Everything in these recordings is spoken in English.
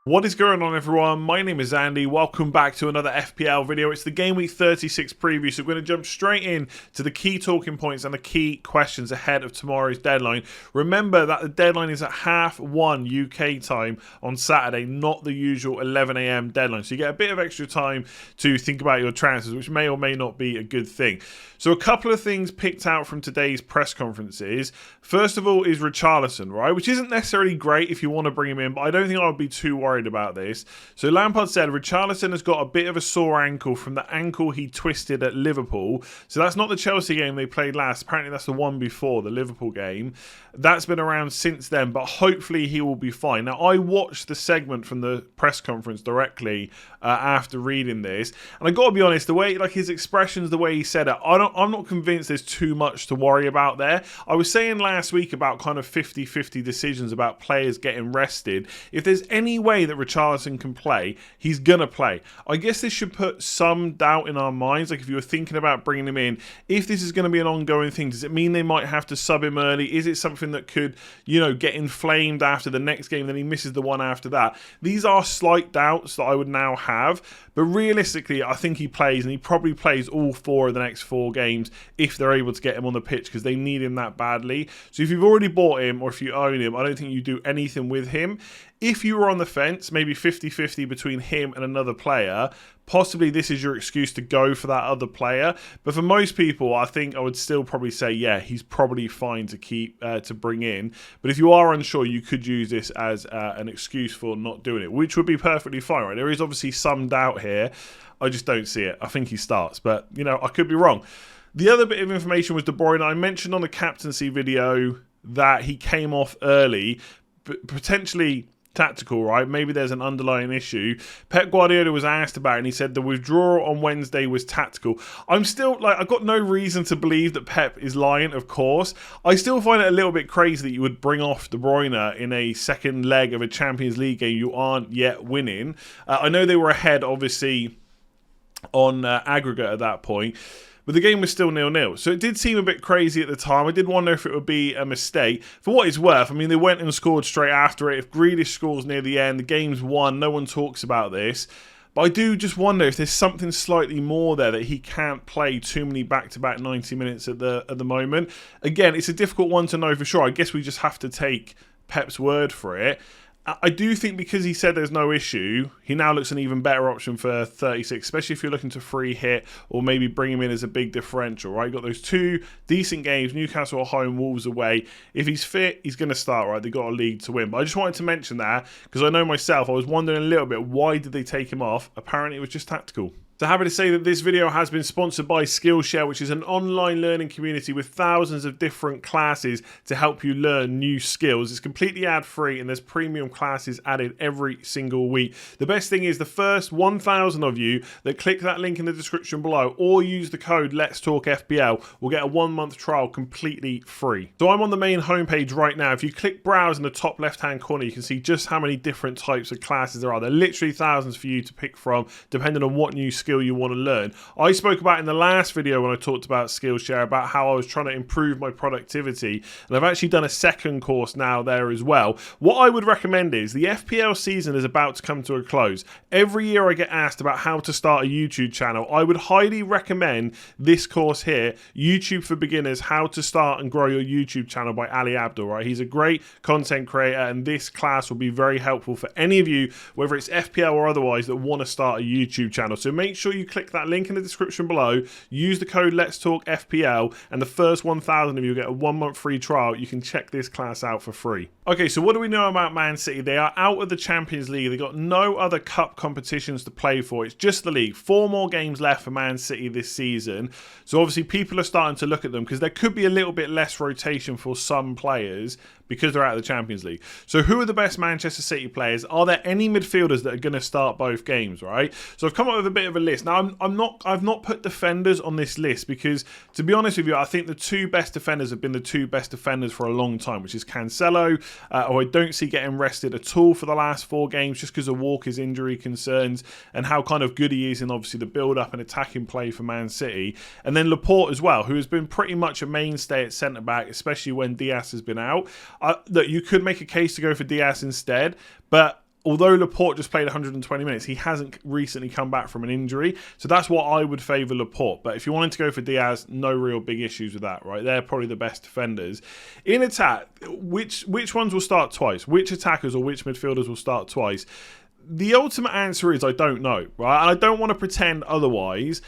What is going on, everyone? My name is Andy. Welcome back to another FPL video. It's the Game Week 36 preview, so we're going to jump straight in to the key talking points and the key questions ahead of tomorrow's deadline. Remember that the deadline is at 1:30 UK time on Saturday, not the usual 11 AM deadline. So you get a bit of extra time to think about your transfers, which may or may not be a good thing. So a couple of things picked out from today's press conferences. First of all is Richarlison, right? Which isn't necessarily great if you want to bring him in, but I don't think I would be too worried about this. So Lampard said Richarlison has got a bit of a sore ankle from the ankle he twisted at Liverpool. So that's not the Chelsea game they played last. Apparently that's the one before, the Liverpool game. That's been around since then, but hopefully he will be fine. Now, I watched the segment from the press conference directly after reading this, and I got to be honest, the way, like his expressions, the way he said it, I'm not convinced there's too much to worry about there. I was saying last week about kind of 50-50 decisions about players getting rested. If there's any way that Richarlison can play, he's going to play. I guess this should put some doubt in our minds. Like if you were thinking about bringing him in, if this is going to be an ongoing thing, does it mean they might have to sub him early? Is it something that could, get inflamed after the next game, then he misses the one after that? These are slight doubts that I would now have. But realistically, I think he plays, and he probably plays all 4 of the next 4 games if they're able to get him on the pitch, because they need him that badly. So if you've already bought him or if you own him, I don't think you do anything with him. If you were on the fence, maybe 50-50 between him and another player, possibly this is your excuse to go for that other player. But for most people, I think I would still probably say, yeah, he's probably fine to keep, to bring in. But if you are unsure, you could use this as an excuse for not doing it, which would be perfectly fine, right? There is obviously some doubt here. I just don't see it. I think he starts, but, I could be wrong. The other bit of information was De Bruyne. I mentioned on the captaincy video that he came off early, but potentially tactical, right? Maybe there's an underlying issue. Pep Guardiola was asked about it and he said the withdrawal on Wednesday was tactical. I'm still, I've got no reason to believe that Pep is lying, of course. I still find it a little bit crazy that you would bring off De Bruyne in a second leg of a Champions League game you aren't yet winning. I know they were ahead, obviously, on aggregate at that point, but the game was still 0-0. So it did seem a bit crazy at the time. I did wonder if it would be a mistake. For what it's worth, I mean, they went and scored straight after it. If Grealish scores near the end, the game's won. No one talks about this. But I do just wonder if there's something slightly more there that he can't play too many back-to-back 90 minutes at the moment. Again, it's a difficult one to know for sure. I guess we just have to take Pep's word for it. I do think because he said there's no issue, he now looks an even better option for 36, especially if you're looking to free hit or maybe bring him in as a big differential, right? You've got those 2 decent games, Newcastle at home, Wolves away. If he's fit, he's going to start, right? They've got a league to win. But I just wanted to mention that because I know myself, I was wondering a little bit, why did they take him off? Apparently it was just tactical. So happy to say that this video has been sponsored by Skillshare, which is an online learning community with thousands of different classes to help you learn new skills. It's completely ad-free and there's premium classes added every single week. The best thing is the first 1,000 of you that click that link in the description below or use the code Let's Talk FPL will get a 1-month trial completely free. So I'm on the main homepage right now. If you click browse in the top left-hand corner, you can see just how many different types of classes there are. There are literally thousands for you to pick from, depending on what new skill you want to learn. I spoke about in the last video when I talked about Skillshare about how I was trying to improve my productivity, and I've actually done a second course now there as well. What I would recommend is the FPL season is about to come to a close. Every year I get asked about how to start a YouTube channel. I would highly recommend this course here, YouTube for Beginners, How to Start and Grow Your YouTube Channel by Ali Abdul, right? He's a great content creator and this class will be very helpful for any of you, whether it's FPL or otherwise, that want to start a YouTube channel. So make sure you click that link in the description below, use the code Let's Talk FPL, and the first 1,000 of you get a 1-month free trial. You can check this class out for free. Okay, so what do we know about Man City? They are out of the Champions League. They've got no other cup competitions to play for. It's just the league. 4 more games left for Man City this season. So obviously people are starting to look at them because there could be a little bit less rotation for some players because they're out of the Champions League. So who are the best Manchester City players? Are there any midfielders that are going to start both games, right? So I've come up with a bit of a list. Now, I've not put defenders on this list because, to be honest with you, I think the 2 best defenders have been the 2 best defenders for a long time, which is Cancelo, who I don't see getting rested at all for the last 4 games just because of Walker's injury concerns and how kind of good he is in obviously the build-up and attacking play for Man City. And then Laporte as well, who has been pretty much a mainstay at centre-back, especially when Diaz has been out. That you could make a case to go for Diaz instead, but although Laporte just played 120 minutes, he hasn't recently come back from an injury. So that's what I would favour Laporte. But if you wanted to go for Diaz, no real big issues with that, right? They're probably the best defenders. In attack, which ones will start twice? Which attackers or which midfielders will start twice? The ultimate answer is I don't know, right? And I don't want to pretend otherwise.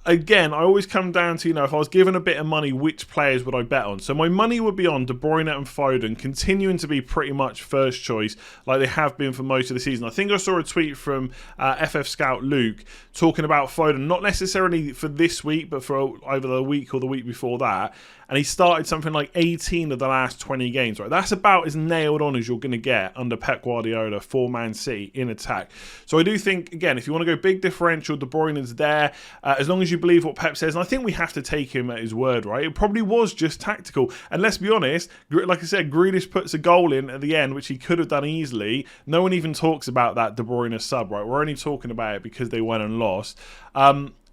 Again, I always come down to, if I was given a bit of money, which players would I bet on? So my money would be on De Bruyne and Foden continuing to be pretty much first choice like they have been for most of the season. I think I saw a tweet from FF Scout Luke talking about Foden, not necessarily for this week, but for either the week or the week before that. And he started something like 18 of the last 20 games, right? That's about as nailed on as you're going to get under Pep Guardiola for Man City in attack. So I do think, again, if you want to go big differential, De Bruyne is there. As long as you believe what Pep says, and I think we have to take him at his word, right? It probably was just tactical. And let's be honest, like I said, Grealish puts a goal in at the end, which he could have done easily. No one even talks about that De Bruyne sub, right? We're only talking about it because they went and lost.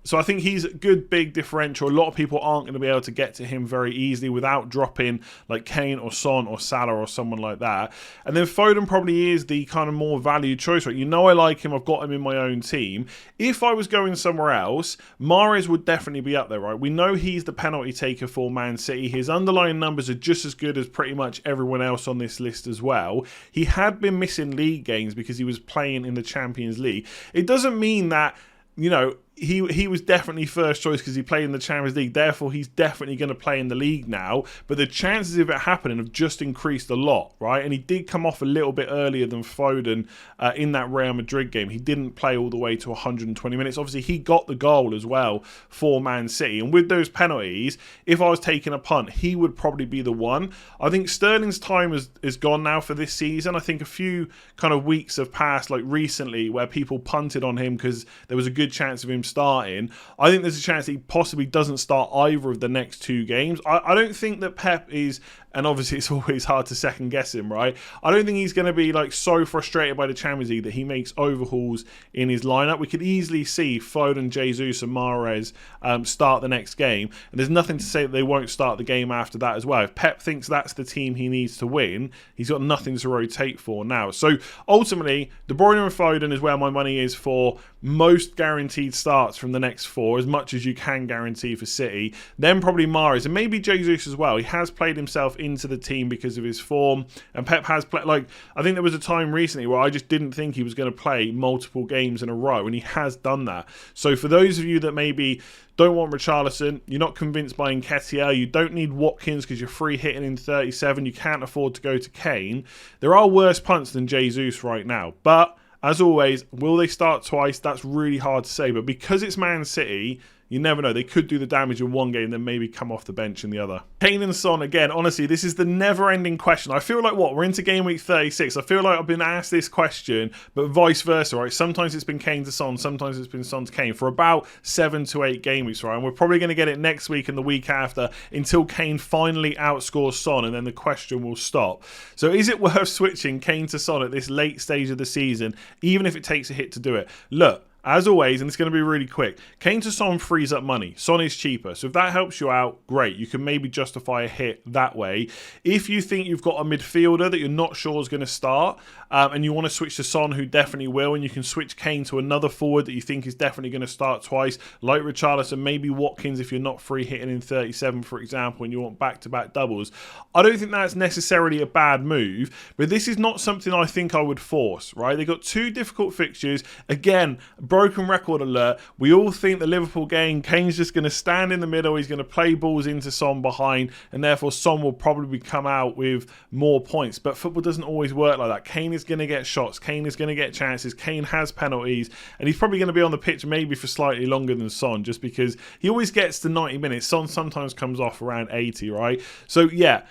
So I think he's a good big differential. A lot of people aren't going to be able to get to him very easily without dropping like Kane or Son or Salah or someone like that. And then Foden probably is the kind of more valued choice, right? I like him. I've got him in my own team. If I was going somewhere else, Mahrez would definitely be up there, right? We know he's the penalty taker for Man City. His underlying numbers are just as good as pretty much everyone else on this list as well. He had been missing league games because he was playing in the Champions League. It doesn't mean that, he was definitely first choice because he played in the Champions League. Therefore, he's definitely going to play in the league now. But the chances of it happening have just increased a lot, right? And he did come off a little bit earlier than Foden in that Real Madrid game. He didn't play all the way to 120 minutes. Obviously, he got the goal as well for Man City. And with those penalties, if I was taking a punt, he would probably be the one. I think Sterling's time is gone now for this season. I think a few kind of weeks have passed, like recently, where people punted on him because there was a good chance of him starting. I think there's a chance that he possibly doesn't start either of the next two games. I don't think that Pep is, and obviously it's always hard to second guess him, right? I don't think he's going to be like so frustrated by the Champions League that he makes overhauls in his lineup. We could easily see Foden, Jesus and Mahrez start the next game, and there's nothing to say that they won't start the game after that as well. If Pep thinks that's the team he needs to win, he's got nothing to rotate for now. So ultimately, De Bruyne and Foden is where my money is for most guaranteed starts from the next four, as much as you can guarantee for City. Then probably Mahrez and maybe Jesus as well. He has played himself into the team because of his form, and Pep has played, like, I think there was a time recently where I just didn't think he was going to play multiple games in a row, and he has done that. So for those of you that maybe don't want Richarlison, you're not convinced by Nketiah, you don't need Watkins because you're free hitting in 37, you can't afford to go to Kane, there are worse punts than Jesus right now. But as always, will they start twice? That's really hard to say. But because it's Man City, you never know. They could do the damage in one game, then maybe come off the bench in the other. Kane and Son, again, honestly, this is the never-ending question. I feel like, we're into game week 36. I feel like I've been asked this question, but vice versa, right? Sometimes it's been Kane to Son, sometimes it's been Son to Kane for about 7 to 8 game weeks, right? And we're probably going to get it next week and the week after until Kane finally outscores Son, and then the question will stop. So is it worth switching Kane to Son at this late stage of the season, even if it takes a hit to do it? Look, as always, and it's going to be really quick, Kane to Son frees up money. Son is cheaper. So if that helps you out, great. You can maybe justify a hit that way. If you think you've got a midfielder that you're not sure is going to start, and you want to switch to Son, who definitely will, and you can switch Kane to another forward that you think is definitely going to start twice, like Richarlison, maybe Watkins if you're not free hitting in 37, for example, and you want back-to-back doubles. I don't think that's necessarily a bad move, but this is not something I think I would force, right? They've got 2 difficult fixtures. Again, broken record alert. We all think the Liverpool game, Kane's just going to stand in the middle, he's going to play balls into Son behind, and therefore Son will probably come out with more points. But football doesn't always work like that. Kane is going to get shots, Kane is going to get chances, Kane has penalties, and he's probably going to be on the pitch maybe for slightly longer than Son, just because he always gets to 90 minutes. Son sometimes comes off around 80, right? So yeah,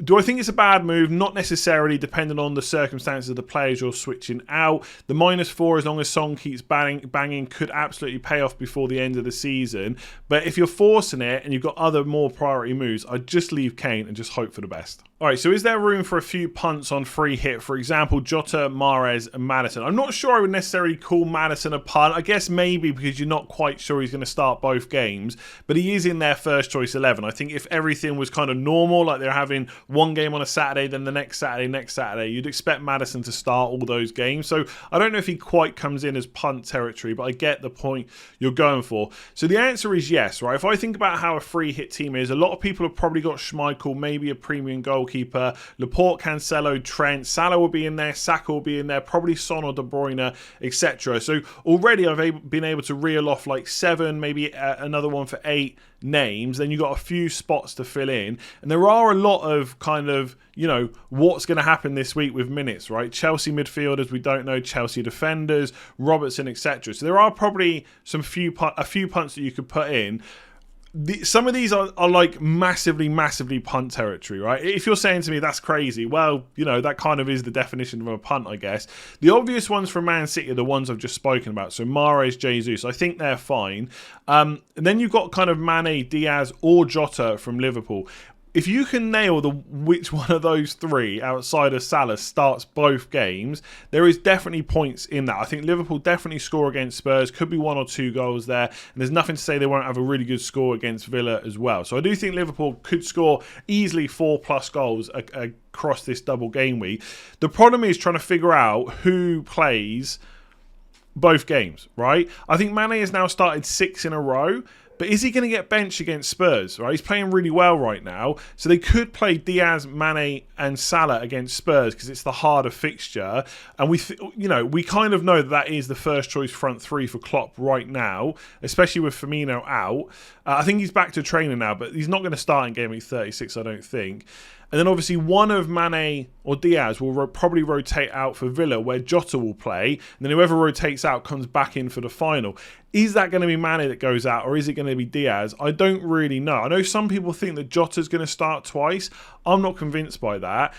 do I think it's a bad move? Not necessarily, depending on the circumstances of the players you're switching out. The -4, as long as Son keeps banging, could absolutely pay off before the end of the season. But if you're forcing it and you've got other more priority moves, I'd just leave Kane and just hope for the best. All right, so is there room for a few punts on free hit? For example, Jota, Mahrez and Maddison. I'm not sure I would necessarily call Maddison a punt. I guess maybe because you're not quite sure he's going to start both games, but he is in their first choice 11. I think if everything was kind of normal, like they're having one game on a Saturday, then the next Saturday. You'd expect Maddison to start all those games. So I don't know if he quite comes in as punt territory, but I get the point you're going for. So the answer is yes, right? If I think about how a free hit team is, a lot of people have probably got Schmeichel, maybe a premium goalkeeper, Laporte, Cancelo, Trent, Salah will be in there, Saka will be in there, probably Son or De Bruyne, etc. So already I've been able to reel off like 7, maybe another one for 8 names. Then you've got a few spots to fill in, and there are a lot of kind of, you know, what's going to happen this week with minutes, right? Chelsea midfielders, we don't know, Chelsea defenders, Robertson, etc. So there are probably a few punts that you could put in. Some of these are like massively punt territory, right? If you're saying to me that's crazy, well, you know, that kind of is the definition of a punt, I guess. The obvious ones from Man City are the ones I've just spoken about. So Mahrez, Jesus, I think they're fine. And then you've got kind of Mane, Diaz, or Jota from Liverpool. If you can nail which one of those 3 outside of Salah starts both games, there is definitely points in that. I think Liverpool definitely score against Spurs. Could be 1 or 2 goals there. And there's nothing to say they won't have a really good score against Villa as well. So I do think Liverpool could score easily 4+ goals across this double game week. The problem is trying to figure out who plays both games, right? I think Mane has now started 6 in a row. But is he going to get benched against Spurs? Right, he's playing really well right now, so they could play Diaz, Mane, and Salah against Spurs because it's the harder fixture. And we kind of know that is the first choice front 3 for Klopp right now, especially with Firmino out. I think he's back to training now, but he's not going to start in game week 36, I don't think. And then obviously one of Mane or Diaz will probably rotate out for Villa, where Jota will play. And then whoever rotates out comes back in for the final. Is that going to be Mane that goes out, or is it going to be Diaz? I don't really know. I know some people think that Jota's going to start twice. I'm not convinced by that.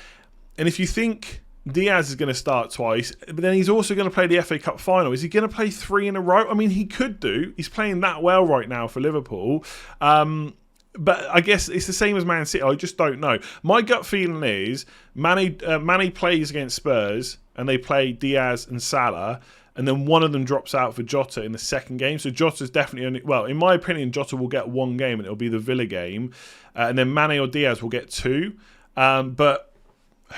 And if you think Diaz is going to start twice, but then he's also going to play the FA Cup final, is he going to play 3 in a row? I mean, he could do. He's playing that well right now for Liverpool. But I guess it's the same as Man City. I just don't know. My gut feeling is Mane plays against Spurs and they play Diaz and Salah, and then one of them drops out for Jota in the second game. So Jota's definitely only... Well, in my opinion, Jota will get 1 game and it'll be the Villa game. And then Mane or Diaz will get 2. But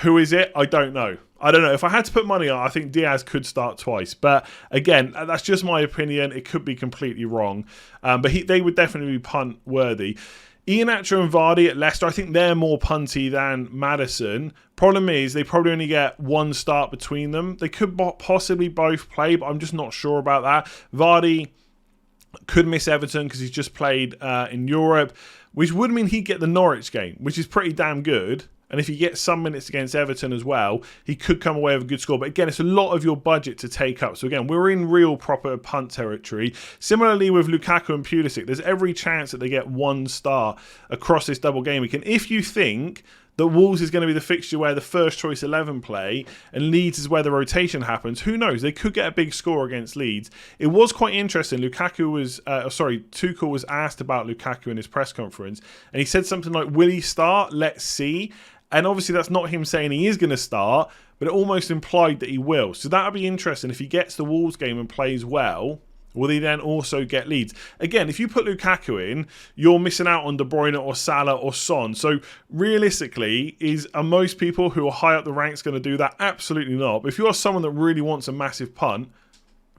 who is it? I don't know. If I had to put money on, I think Diaz could start twice. But again, that's just my opinion. It could be completely wrong. But they would definitely be punt worthy. Iheanacho and Vardy at Leicester, I think they're more punty than Maddison. Problem is, they probably only get 1 start between them. They could possibly both play, but I'm just not sure about that. Vardy could miss Everton because he's just played in Europe, which would mean he'd get the Norwich game, which is pretty damn good. And if he gets some minutes against Everton as well, he could come away with a good score. But again, it's a lot of your budget to take up. So again, we're in real proper punt territory. Similarly with Lukaku and Pulisic, there's every chance that they get 1 star across this double game week. And if you think that Wolves is going to be the fixture where the first choice 11 play and Leeds is where the rotation happens, who knows? They could get a big score against Leeds. It was quite interesting. Tuchel was asked about Lukaku in his press conference, and he said something like, will he start? Let's see. And obviously that's not him saying he is going to start, but it almost implied that he will. So that'll be interesting. If he gets the Wolves game and plays well, will he then also get Leeds? Again, if you put Lukaku in, you're missing out on De Bruyne or Salah or Son. So realistically, are most people who are high up the ranks going to do that? Absolutely not. But if you're someone that really wants a massive punt,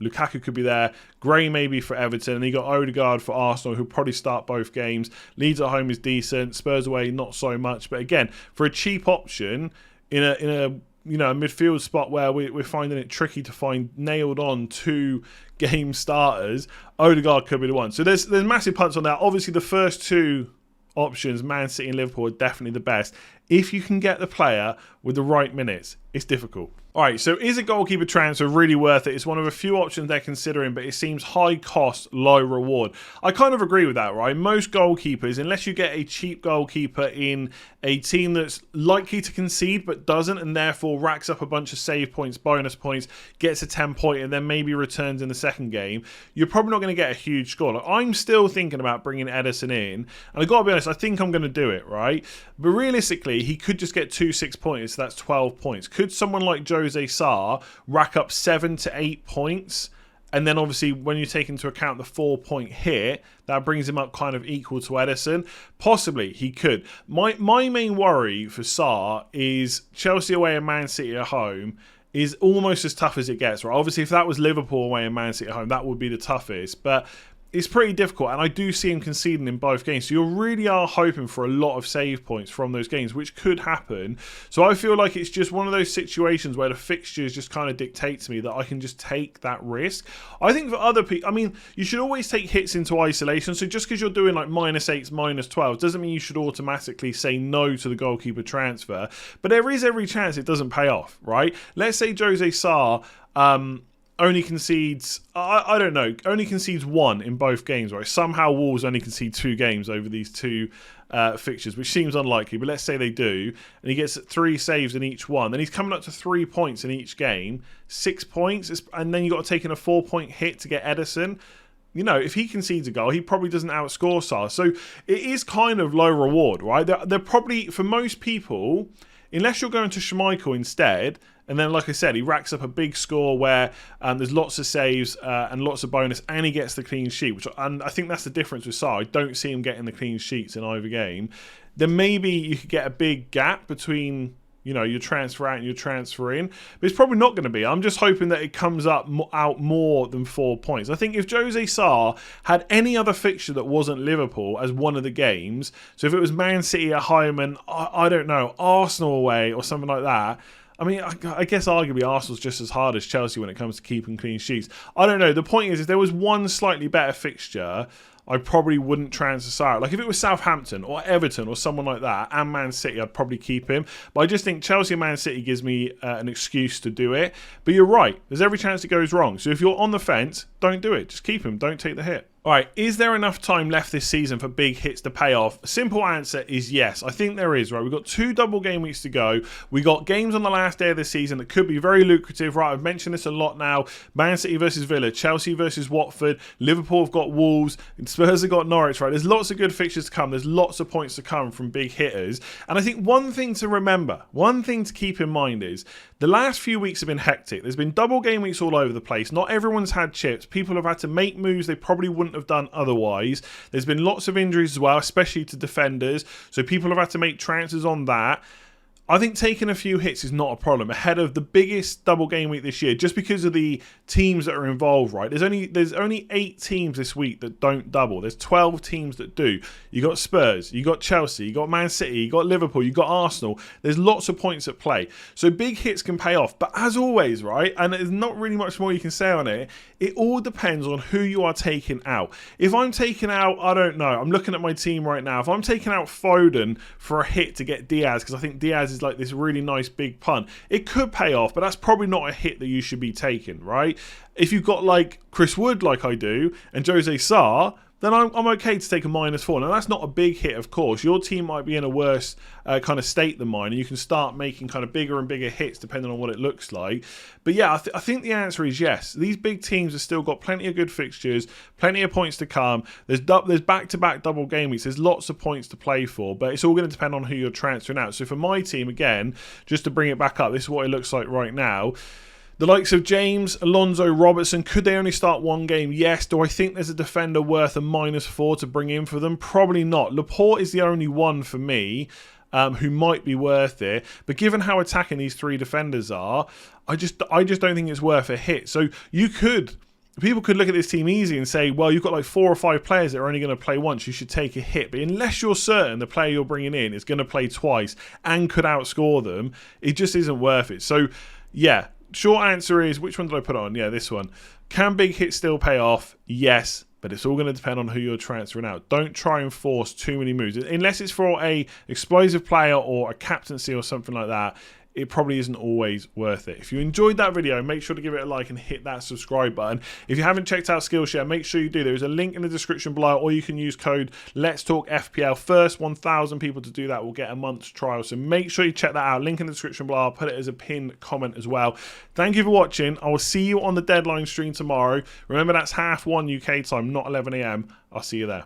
Lukaku could be there. Gray maybe for Everton, and you got Odegaard for Arsenal, who'll probably start both games. Leeds at home is decent. Spurs away, not so much. But again, for a cheap option in a midfield spot where we're finding it tricky to find nailed on 2 game starters, Odegaard could be the one. So there's massive punts on that. Obviously, the first 2 options, Man City and Liverpool, are definitely the best. If you can get the player with the right minutes, it's difficult. Alright, so is a goalkeeper transfer really worth it? It's one of a few options they're considering, but it seems high cost, low reward. I kind of agree with that, right? Most goalkeepers, unless you get a cheap goalkeeper in a team that's likely to concede but doesn't, and therefore racks up a bunch of save points, bonus points, gets a 10-point, and then maybe returns in the second game, you're probably not going to get a huge score. Like, I'm still thinking about bringing Ederson in, and I've got to be honest, I think I'm going to do it, right? But realistically, he could just get 2 6-pointers, so that's 12 points. Could someone like Jose Sarr rack up 7 to 8 points And then obviously when you take into account the 4-point hit, that brings him up kind of equal to Ederson. Possibly he could. My main worry for Sarr is Chelsea away and Man City at home is almost as tough as it gets, right? Obviously, if that was Liverpool away and Man City at home, that would be the toughest. But it's pretty difficult, and I do see him conceding in both games. So you really are hoping for a lot of save points from those games, which could happen. So I feel like it's just one of those situations where the fixtures just kind of dictate to me that I can just take that risk. I think for other people, I mean, you should always take hits into isolation. So just because you're doing like -8s, -12s, doesn't mean you should automatically say no to the goalkeeper transfer. But there is every chance it doesn't pay off, right? Let's say Jose Sarr only concedes, I don't know, only concedes 1 in both games, right? Somehow Wolves only concede 2 games over these 2 fixtures, which seems unlikely, but let's say they do, and he gets 3 saves in each one, then he's coming up to 3 points in each game, 6 points, and then you've got to take in a 4-point hit to get Ederson. You know, if he concedes a goal, he probably doesn't outscore Sarr. So it is kind of low reward, right? They're probably, for most people, unless you're going to Schmeichel instead, and then, like I said, he racks up a big score where there's lots of saves and lots of bonus, and he gets the clean sheet. And I think that's the difference with Sarr. I don't see him getting the clean sheets in either game. Then maybe you could get a big gap between, you know, your transfer out and your transfer in. But it's probably not going to be. I'm just hoping that it comes out more than 4 points. I think if Jose Sarr had any other fixture that wasn't Liverpool as one of the games, so if it was Man City at home and, I don't know, Arsenal away or something like that, I mean, I guess arguably Arsenal's just as hard as Chelsea when it comes to keeping clean sheets. I don't know. The point is, if there was one slightly better fixture, I probably wouldn't transfer Sarr. Like if it was Southampton or Everton or someone like that and Man City, I'd probably keep him. But I just think Chelsea and Man City gives me an excuse to do it. But you're right. There's every chance it goes wrong. So if you're on the fence, don't do it. Just keep him. Don't take the hit. All right, is there enough time left this season for big hits to pay off? Simple answer is yes. I think there is, right? We've got 2 double game weeks to go. We got games on the last day of the season that could be very lucrative, right? I've mentioned this a lot now. Man City versus Villa, Chelsea versus Watford, Liverpool have got Wolves, Spurs have got Norwich, right? There's lots of good fixtures to come. There's lots of points to come from big hitters. And I think one thing to remember, one thing to keep in mind is the last few weeks have been hectic. There's been double game weeks all over the place. Not everyone's had chips. People have had to make moves they probably wouldn't have done otherwise. There's been lots of injuries as well, especially to defenders. So people have had to make transfers on that. I think taking a few hits is not a problem ahead of the biggest double game week this year, just because of the teams that are involved, right? There's only 8 teams this week that don't double. There's 12 teams that do. You got Spurs, you got Chelsea, you got Man City, you got Liverpool, you got Arsenal. There's lots of points at play. So big hits can pay off. But as always, right, and there's not really much more you can say on it, it all depends on who you are taking out. If I'm taking out, I don't know, I'm looking at my team right now. If I'm taking out Foden for a hit to get Diaz, because I think Diaz is like this really nice big punt, it could pay off, but that's probably not a hit that you should be taking, right? If you've got like Chris Wood like I do and Jose Sarr, then I'm okay to take a -4. Now, that's not a big hit, of course. Your team might be in a worse kind of state than mine, and you can start making kind of bigger and bigger hits depending on what it looks like. But yeah, I think the answer is yes. These big teams have still got plenty of good fixtures, plenty of points to come. There's back-to-back double game weeks. There's lots of points to play for, but it's all going to depend on who you're transferring out. So for my team, again, just to bring it back up, this is what it looks like right now. The likes of James, Alonso, Robertson, could they only start one game? Yes. Do I think there's a defender worth a -4 to bring in for them? Probably not. Laporte is the only one for me who might be worth it. But given how attacking these 3 defenders are, I just don't think it's worth a hit. So people could look at this team easy and say, well, you've got like 4 or 5 players that are only going to play once. You should take a hit. But unless you're certain the player you're bringing in is going to play twice and could outscore them, it just isn't worth it. So, yeah. Short answer is, which one did I put on? Yeah, this one. Can big hits still pay off? Yes, but it's all going to depend on who you're transferring out. Don't try and force too many moves. Unless it's for a explosive player or a captaincy or something like that, it probably isn't always worth it. If you enjoyed that video, make sure to give it a like and hit that subscribe button. If you haven't checked out Skillshare, make sure you do. There is a link in the description below, or you can use code Let's Talk FPL. First 1,000 people to do that will get a month's trial. So make sure you check that out. Link in the description below. I'll put it as a pinned comment as well. Thank you for watching. I will see you on the deadline stream tomorrow. Remember, that's 1:30 UK time, not 11 AM. I'll see you there.